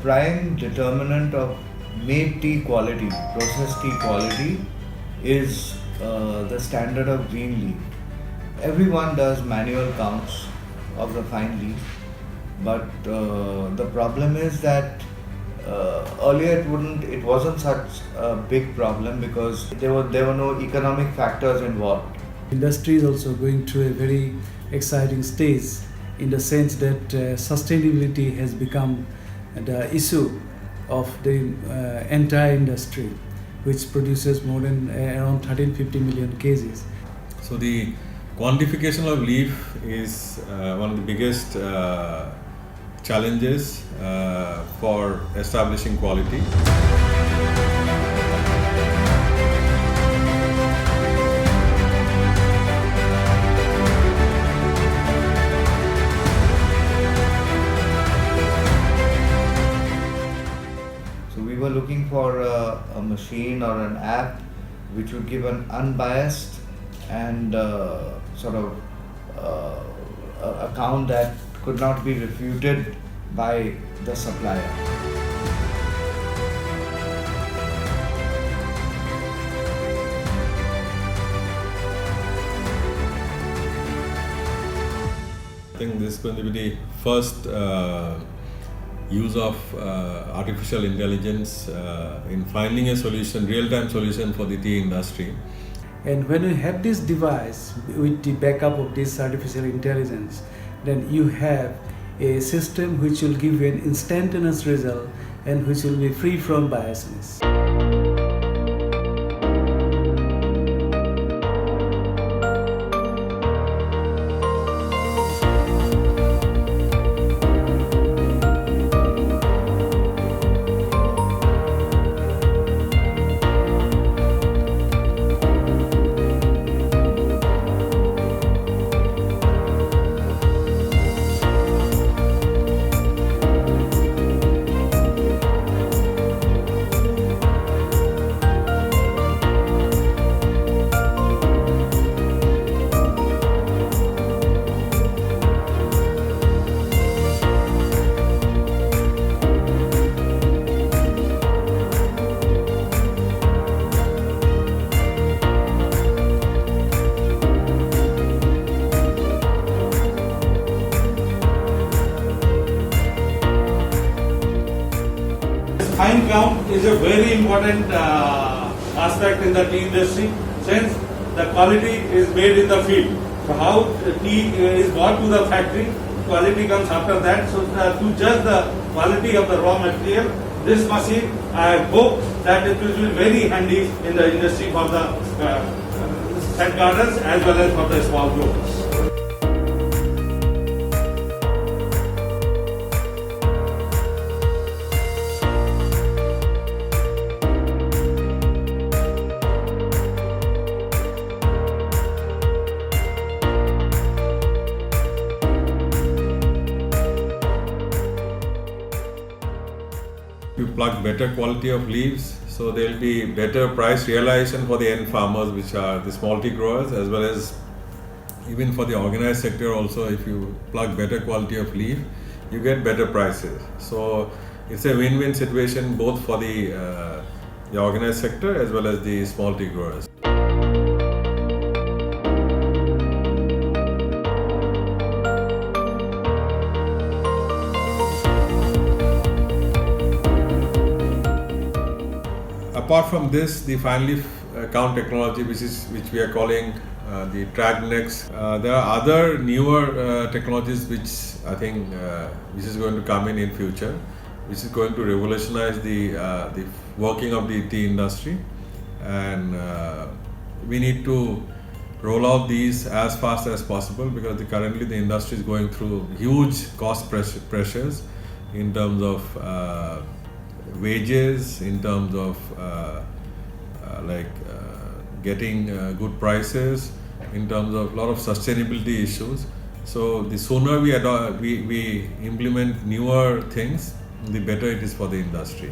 prime determinant of made tea quality, processed tea quality, is the standard of green leaf. Everyone does manual counts of the fine leaf, but the problem is that earlier it wasn't such a big problem because there were no economic factors involved. Industry is also going through a very exciting stage in the sense that sustainability has become the issue of the entire industry, which produces more than around 1350 million kgs. So the quantification of leaf is one of the biggest challenges for establishing quality. So we were looking for a machine or an app which would give an unbiased and sort of account that could not be refuted by the supplier. I think this is going to be the first use of artificial intelligence in finding a solution, real-time solution for the tea industry. And when you have this device with the backup of this artificial intelligence, then you have a system which will give you an instantaneous result and which will be free from biasness. Fine count is a very important aspect in the tea industry since the quality is made in the field. So how tea is brought to the factory, quality comes after that. So to judge the quality of the raw material, this machine, I hope that it will be very handy in the industry for the set gardens as well as for the small growers. You plug better quality of leaves, so there will be better price realization for the end farmers, which are the small tea growers, as well as even for the organized sector also. If you plug better quality of leaf, you get better prices. So it's a win-win situation both for the organized sector as well as the small tea growers. Apart from this, the fine leaf count technology, which we are calling the TrackNext, there are other newer technologies which I think which is going to come in future, which is going to revolutionize the working of the tea industry, and we need to roll out these as fast as possible because currently the industry is going through huge cost pressures in terms of wages, in terms of getting good prices, in terms of a lot of sustainability issues. So the sooner we implement newer things, the better it is for the industry.